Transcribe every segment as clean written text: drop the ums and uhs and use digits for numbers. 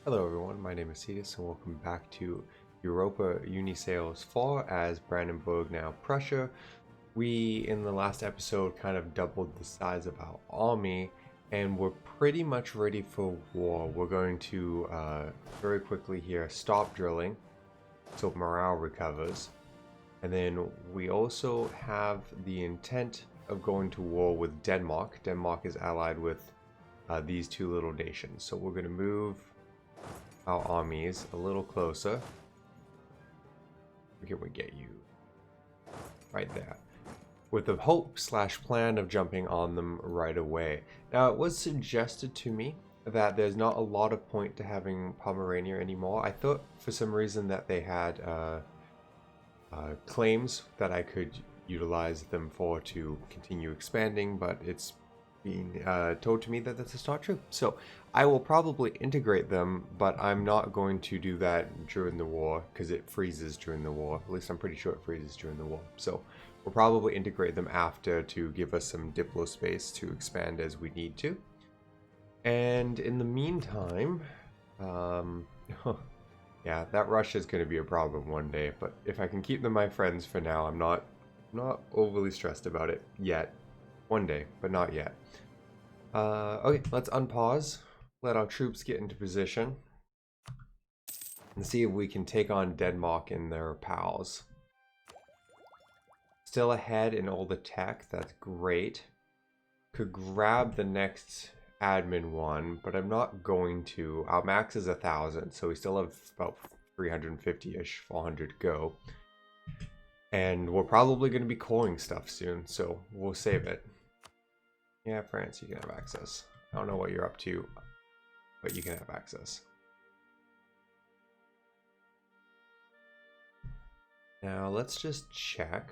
Hello everyone, my name is Cetus and welcome back to Europa Universalis 4 as Brandenburg, now Prussia. We, in the last episode, kind of doubled the size of our army and we're pretty much ready for war. We're going to, very quickly here, stop drilling so morale recovers. And then we also have the intent of going to war with Denmark. Denmark is allied with these two little nations. So we're going to move our armies a little closer. Where can we get you? Right there. With the hope/plan of jumping on them right away. Now, it was suggested to me that there's not a lot of point to having Pomerania anymore. I thought for some reason that they had claims that I could utilize them for to continue expanding, but it's being told to me that that's just not true. So I will probably integrate them, but I'm not going to do that during the war because it freezes during the war. At least I'm pretty sure it freezes during the war. So we'll probably integrate them after to give us some diplo space to expand as we need to. And in the meantime, yeah, that Russia is going to be a problem one day. But if I can keep them my friends for now, I'm not overly stressed about it yet. One day, but not yet. Okay, let's unpause. Let our troops get into position. And see if we can take on Denmark and their pals. Still ahead in all the tech, that's great. Could grab the next admin one, but I'm not going to. Our max is 1,000, so we still have about 350-ish, 400 to go. And we're probably going to be coring stuff soon, so we'll save it. Yeah, France, you can have access. I don't know what you're up to, but you can have access. Now, let's just check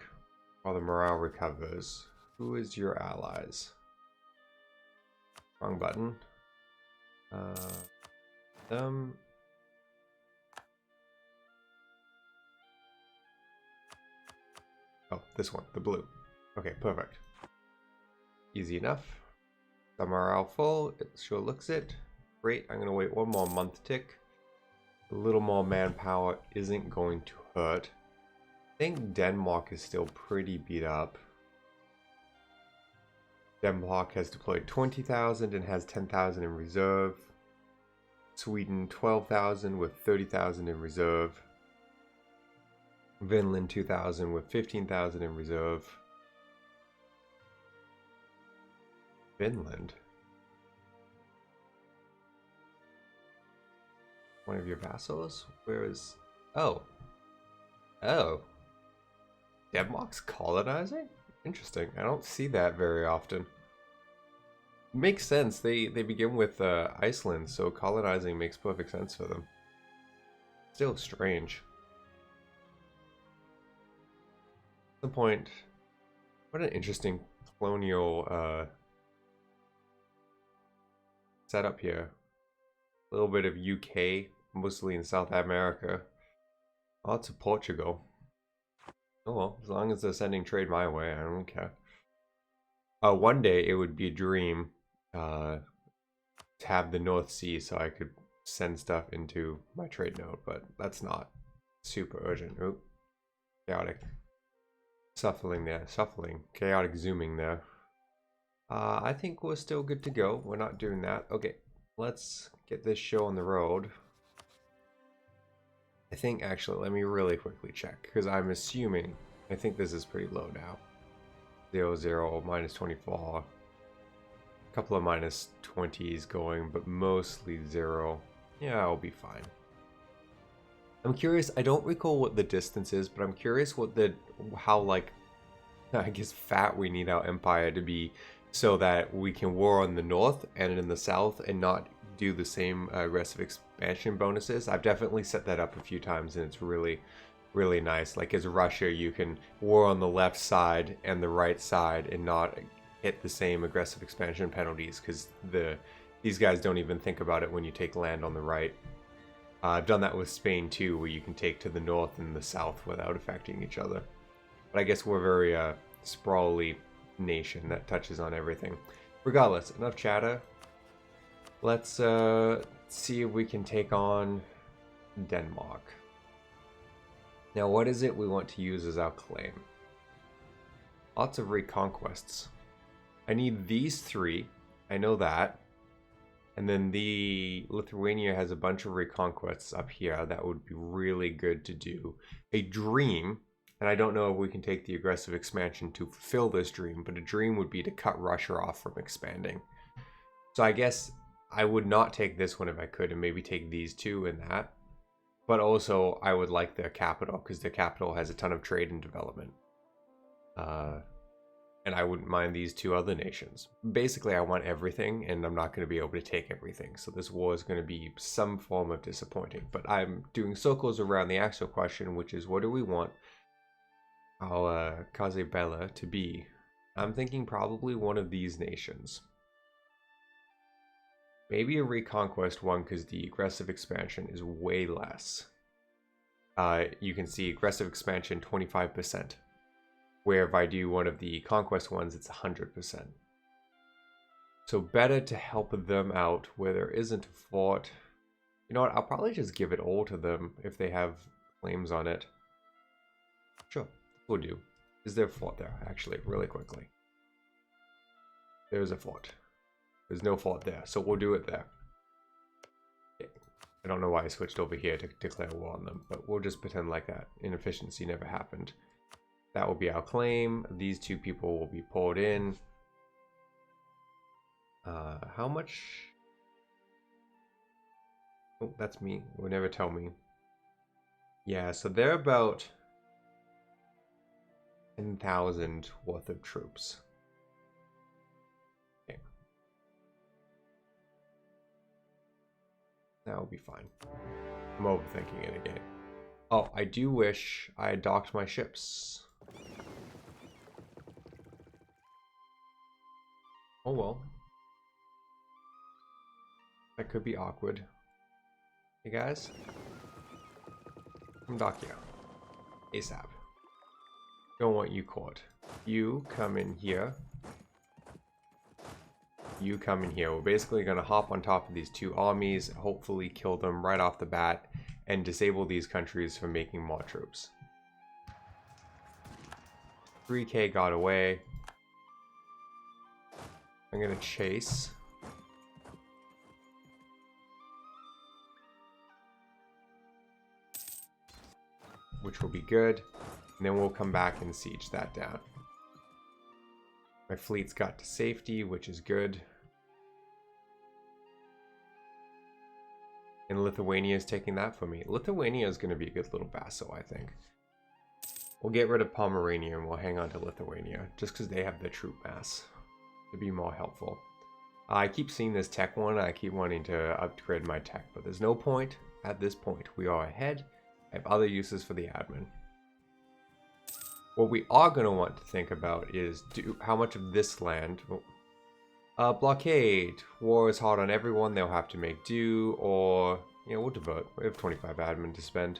while the morale recovers. Who is your allies? Wrong button. Them. Oh, this one, the blue. Okay, perfect. Easy enough. The morale full. It sure looks it. Great. I'm going to wait one more month tick. A little more manpower isn't going to hurt. I think Denmark is still pretty beat up. Denmark has deployed 20,000 and has 10,000 in reserve. Sweden 12,000 with 30,000 in reserve. Finland 2,000 with 15,000 in reserve. Finland? One of your vassals? Where is... Oh. Oh. Denmark's colonizing? Interesting. I don't see that very often. Makes sense. They begin with Iceland, so colonizing makes perfect sense for them. Still strange. At some point... What an interesting colonial... setup here. A little bit of UK, mostly in South America. Lots of Portugal. Oh well, as long as they're sending trade my way, I don't care. One day it would be a dream to have the North Sea so I could send stuff into my trade node, but that's not super urgent. Oop. Chaotic. Shuffling there. Shuffling. Chaotic zooming there. I think we're still good to go. We're not doing that. Okay, let's get this show on the road. I think, actually, let me really quickly check, because I'm assuming, I think this is pretty low now. 0, 0, minus 24. A couple of minus 20s going, but mostly 0. Yeah, I'll be fine. I'm curious, I don't recall what the distance is, but I'm curious what how, like, I guess fat we need our empire to be so that we can war on the north and in the south and not do the same aggressive expansion bonuses. I've definitely set that up a few times and it's really, really nice. Like as Russia, you can war on the left side and the right side and not hit the same aggressive expansion penalties because these guys don't even think about it when you take land on the right. I've done that with Spain too, where you can take to the north and the south without affecting each other. But I guess we're very sprawly nation that touches on everything. Regardless, enough chatter. Let's see if we can take on Denmark. Now, what is it we want to use as our claim? Lots of reconquests. I need these 3. I know that. And then Lithuania has a bunch of reconquests up here that would be really good to do. A dream, and I don't know if we can take the aggressive expansion to fulfill this dream, but a dream would be to cut Russia off from expanding. So I guess I would not take this one if I could, and maybe take these 2 and that. But also, I would like the capital, because the capital has a ton of trade and development. And I wouldn't mind these 2 other nations. Basically, I want everything, and I'm not going to be able to take everything. So this war is going to be some form of disappointing. But I'm doing circles around the actual question, which is, what do we want our Case Bella to be? I'm thinking probably one of these nations. Maybe a reconquest one, because the aggressive expansion is way less. You can see aggressive expansion 25%. Where if I do one of the conquest ones, it's 100%. So better to help them out where there isn't a fort. You know what, I'll probably just give it all to them if they have claims on it. Sure, we'll do. Is there a fort there, actually, really quickly? There's a fort. There's no fort there, so we'll do it there. I don't know why I switched over here to declare war on them, but we'll just pretend like that inefficiency never happened. That will be our claim. These 2 people will be poured in. How much? Oh, that's me. It would never tell me. Yeah, so they're about 10,000 worth of troops. Okay. That will be fine. I'm overthinking it again. Oh, I do wish I had docked my ships. Oh well. That could be awkward. Hey guys. Come dock you. ASAP. Don't want you caught. You come in here. You come in here. We're basically going to hop on top of these 2 armies, hopefully kill them right off the bat, and disable these countries from making more troops. 3k got away. I'm going to chase. Which will be good. And then we'll come back and siege that down. My fleet's got to safety, which is good. And Lithuania is taking that for me. Lithuania is going to be a good little vassal, I think. We'll get rid of Pomerania and we'll hang on to Lithuania, just because they have the troop mass to be more helpful. I keep seeing this tech one, I keep wanting to upgrade my tech, but there's no point at this point. We are ahead. I have other uses for the admin. What we are going to want to think about is how much of this land... blockade. War is hard on everyone. They'll have to make do, or... we'll divert. We have 25 admin to spend.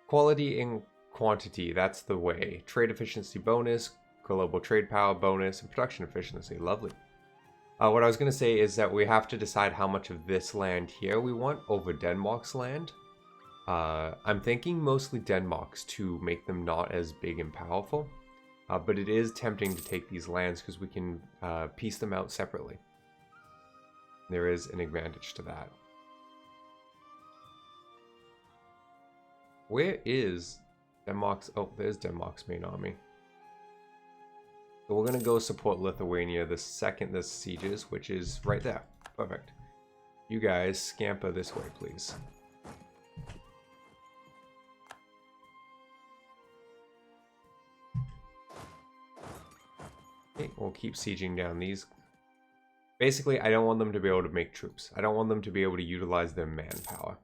Quality and quantity, that's the way. Trade efficiency bonus, global trade power bonus, and production efficiency. Lovely. What I was going to say is that we have to decide how much of this land here we want over Denmark's land. I'm thinking mostly Denmark's to make them not as big and powerful. But it is tempting to take these lands because we can piece them out separately. There is an advantage to that. Where is Denmark's... Oh, there's Denmark's main army. So we're going to go support Lithuania the second this sieges, which is right there. Perfect. You guys scamper this way, please. Okay, we'll keep sieging down these. Basically, I don't want them to be able to make troops. I don't want them to be able to utilize their manpower.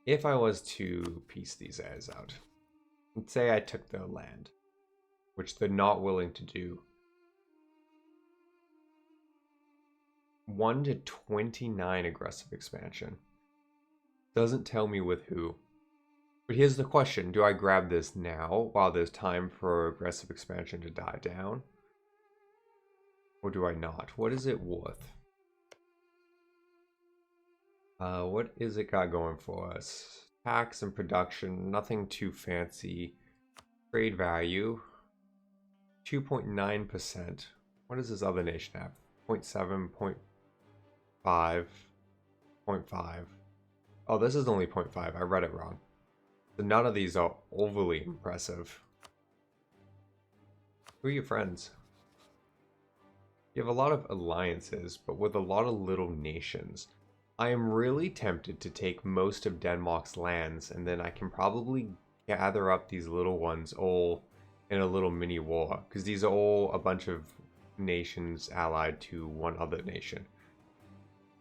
If I was to piece these guys out, let's say I took their land, which they're not willing to do. 1 to 29 aggressive expansion. Doesn't tell me with who. But here's the question, do I grab this now while there's time for aggressive expansion to die down? Or do I not? What is it worth? What is it got going for us? Tax and production, nothing too fancy. Trade value, 2.9%. What does this other nation have? 0.7, 0.5, 0.5. Oh, this is only 0.5. I read it wrong. So none of these are overly impressive. Who are your friends? You have a lot of alliances, but with a lot of little nations. I am really tempted to take most of Denmark's lands, and then I can probably gather up these little ones all in a little mini war, because these are all a bunch of nations allied to one other nation.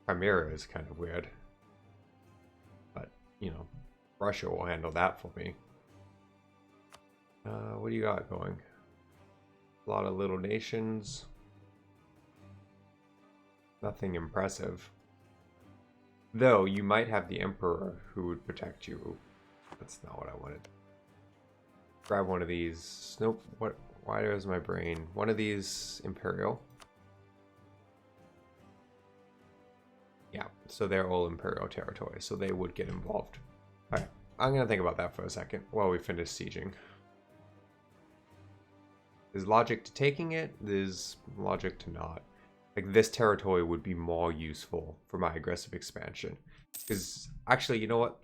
Crimea is kind of weird, but you know, Russia will handle that for me. What do you got going? A lot of little nations. Nothing impressive. Though you might have the Emperor who would protect you. That's not what I wanted. Grab one of these. Nope. What? Why is my brain? One of these Imperial. Yeah, so they're all Imperial territory, so they would get involved. Alright, I'm going to think about that for a second while we finish sieging. There's logic to taking it, there's logic to not. Like, this territory would be more useful for my aggressive expansion. Because, actually, you know what?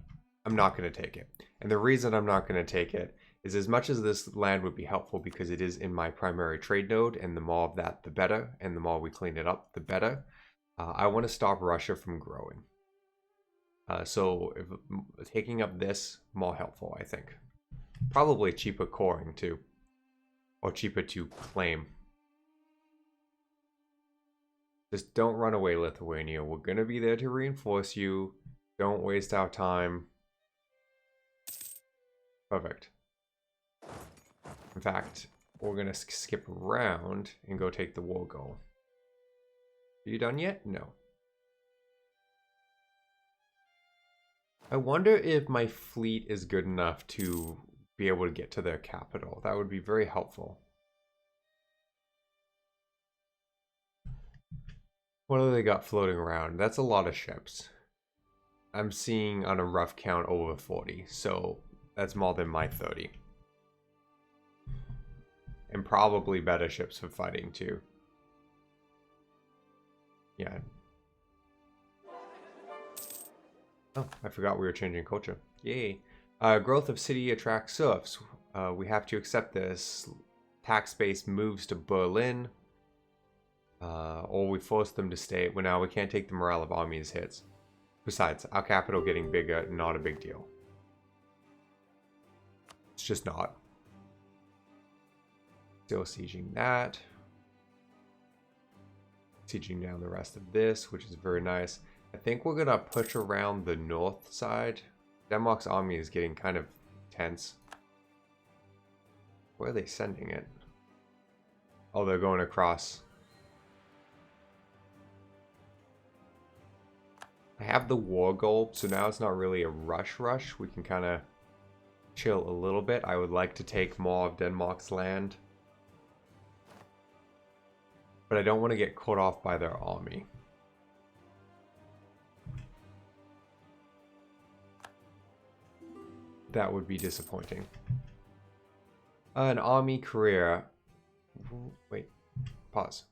I'm not going to take it. And the reason I'm not going to take it is, as much as this land would be helpful because it is in my primary trade node, and the more of that, the better, and the more we clean it up, the better. I want to stop Russia from growing. So if taking up this, more helpful, I think. Probably cheaper coring, too. Or cheaper to claim. Just don't run away, Lithuania. We're going to be there to reinforce you. Don't waste our time. Perfect. In fact, we're going to skip around and go take the war goal. Are you done yet? No. I wonder if my fleet is good enough to be able to get to their capital. That would be very helpful. What do they got floating around? That's a lot of ships. I'm seeing on a rough count over 40, so that's more than my 30. And probably better ships for fighting too. Yeah. Oh, I forgot we were changing culture. Yay. Growth of city attracts serfs. We have to accept this. Tax base moves to Berlin. Or we force them to stay. Well, now we can't take the morale of armies hits. Besides, our capital getting bigger, not a big deal. It's just not. Still sieging that. Sieging down the rest of this, which is very nice. I think we're gonna push around the north side. Denmark's army is getting kind of tense. Where are they sending it? Oh, they're going across. I have the war goal, so now it's not really a rush. We can kind of chill a little bit. I would like to take more of Denmark's land. But I don't want to get caught off by their army. That would be disappointing. An army career. Wait, pause.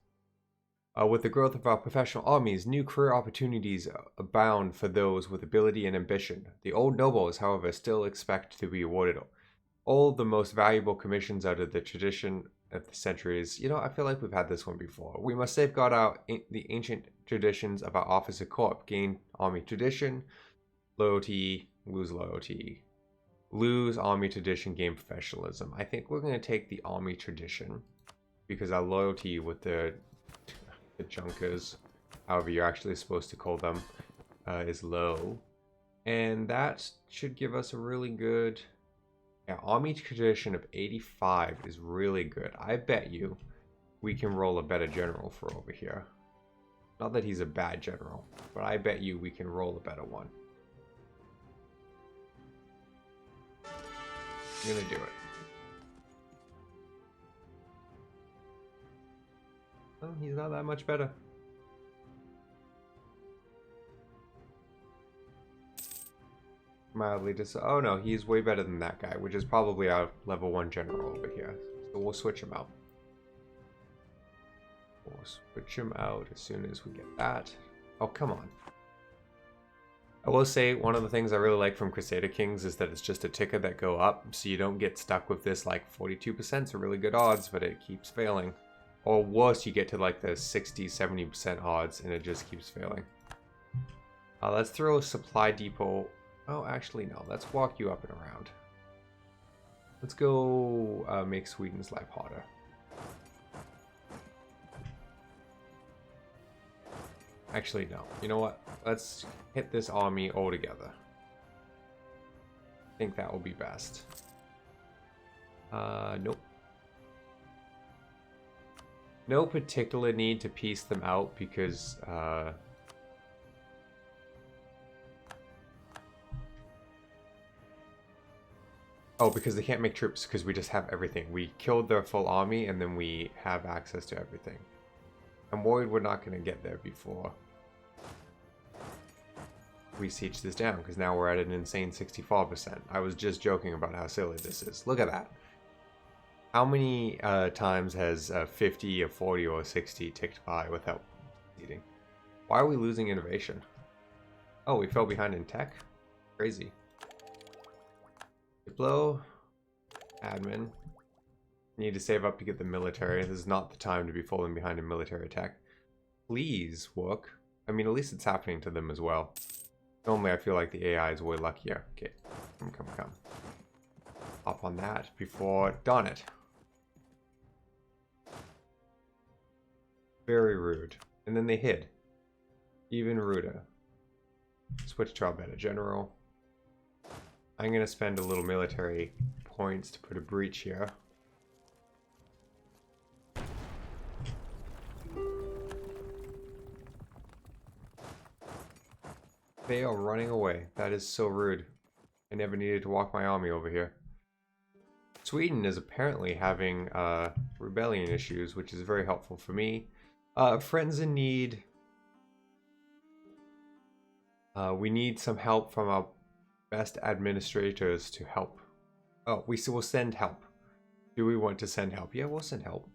With the growth of our professional armies, new career opportunities abound for those with ability and ambition. The old nobles, however, still expect to be awarded all the most valuable commissions out of the tradition of the centuries. You know, I feel like we've had this one before. We must safeguard the ancient traditions of our officer corps. Gain army tradition, loyalty, lose loyalty. Lose army tradition, gain professionalism. I think we're going to take the army tradition because our loyalty with the Junkers, however you're actually supposed to call them, is low. And that should give us a really good... Yeah, army tradition of 85 is really good. I bet you we can roll a better general for over here. Not that he's a bad general, but I bet you we can roll a better one. I'm gonna do it. Oh, he's not that much better. Mildly oh no, he's way better than that guy, which is probably our level 1 general over here. So we'll switch him out. We'll switch him out as soon as we get that. Oh, come on. I will say one of the things I really like from Crusader Kings is that it's just a ticker that go up, so you don't get stuck with this like 42% is a really good odds, but it keeps failing. Or worse, you get to like the 60-70% odds and it just keeps failing. Let's throw a supply depot. Oh, actually no, let's walk you up and around. Let's go make Sweden's life harder. Actually, no. You know what? Let's hit this army all together. I think that will be best. Nope. No particular need to piece them out because, oh, because they can't make troops because we just have everything. We killed their full army and then we have access to everything. I'm worried we're not going to get there before we siege this down, because now we're at an insane 64%. I was just joking about how silly this is. Look at that. How many times has 50 or 40 or 60 ticked by without succeeding? Why are we losing innovation? Oh, we fell behind in tech? Crazy. Diplo. Admin. Need to save up to get the military. This is not the time to be falling behind in military tech. Please work. I mean, at least it's happening to them as well. Normally, I feel like the AI is way luckier. Okay, come. Up on that before... Darn it. Very rude. And then they hid. Even ruder. Switch to our better general. I'm going to spend a little military points to put a breach here. They are running away. That is so rude. I never needed to walk my army over here. Sweden is apparently having rebellion issues, which is very helpful for me. Friends in need. We need some help from our best administrators to help. Oh, we will send help. Do we want to send help? Yeah, we'll send help.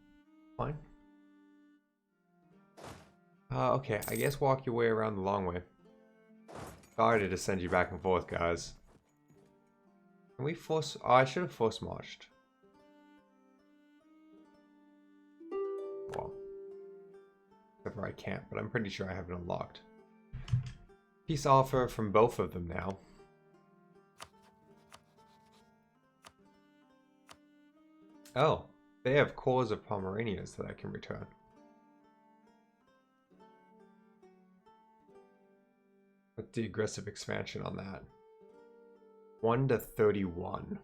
Fine. Okay, I guess walk your way around the long way. Sorry to send you back and forth, guys. Can we force... Oh, I should have force marched. Well, except for I can't, but I'm pretty sure I have it unlocked. Peace offer from both of them now. Oh, they have cores of Pomeranians that I can return. What's the aggressive expansion on that? 1 to 31.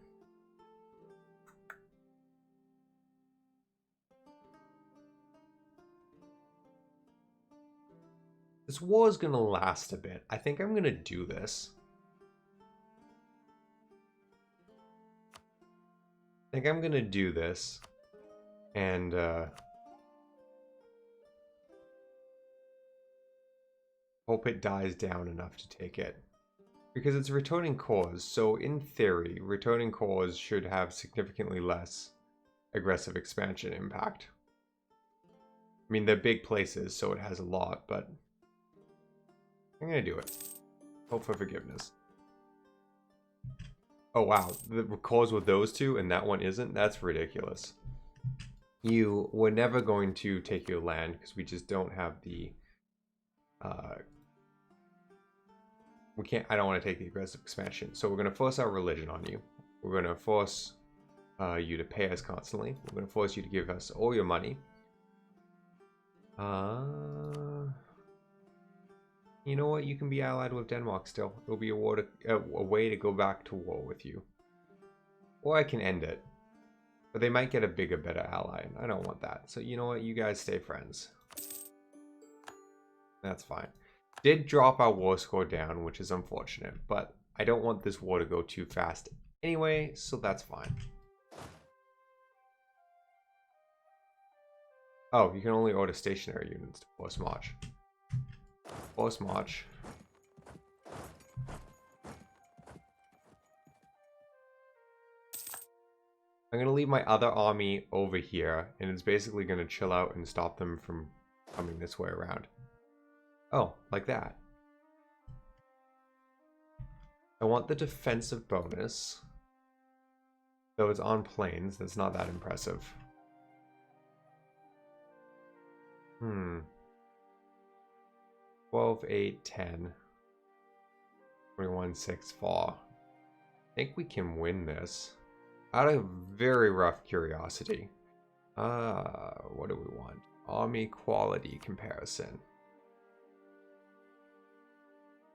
This war is going to last a bit. I think I'm going to do this. I think I'm going to do this. And, hope it dies down enough to take it. Because it's returning cores, so in theory, returning cores should have significantly less aggressive expansion impact. I mean, they're big places, so it has a lot, but I'm gonna do it. Hope for forgiveness. Oh wow, the cores with those two and that one isn't? That's ridiculous. You were never going to take your land because we just don't have the we can't. I don't want to take the aggressive expansion, so we're going to force our religion on you. We're going to force you to pay us constantly. We're going to force you to give us all your money. You know what? You can be allied with Denmark still. It'll be a way to go back to war with you. Or I can end it. But they might get a bigger, better ally. I don't want that. So you know what? You guys stay friends. That's fine. Did drop our war score down, which is unfortunate, but I don't want this war to go too fast anyway, so that's fine. Oh, you can only order stationary units to force march. Force march. I'm going to leave my other army over here, and it's basically going to chill out and stop them from coming this way around. Oh, like that. I want the defensive bonus. Though it's on planes, that's not that impressive. 12, 8, 10. 21, 6, 4. I think we can win this. Out of very rough curiosity. What do we want? Army quality comparison.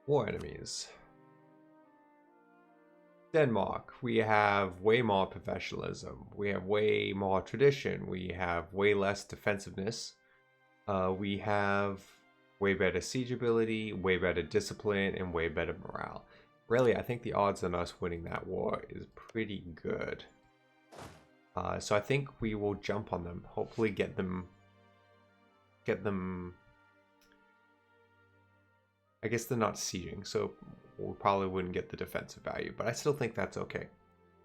War enemies. Denmark, we have way more professionalism. We have way more tradition. We have way less defensiveness. We have way better siege ability, way better discipline, and way better morale. Really, I think the odds on us winning that war is pretty good. So I think we will jump on them. Hopefully get them... I guess they're not sieging, so we probably wouldn't get the defensive value. But I still think that's okay,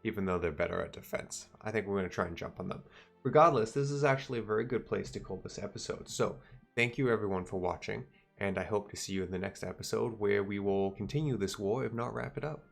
even though they're better at defense. I think we're going to try and jump on them. Regardless, this is actually a very good place to call this episode. So thank you everyone for watching, and I hope to see you in the next episode where we will continue this war, if not wrap it up.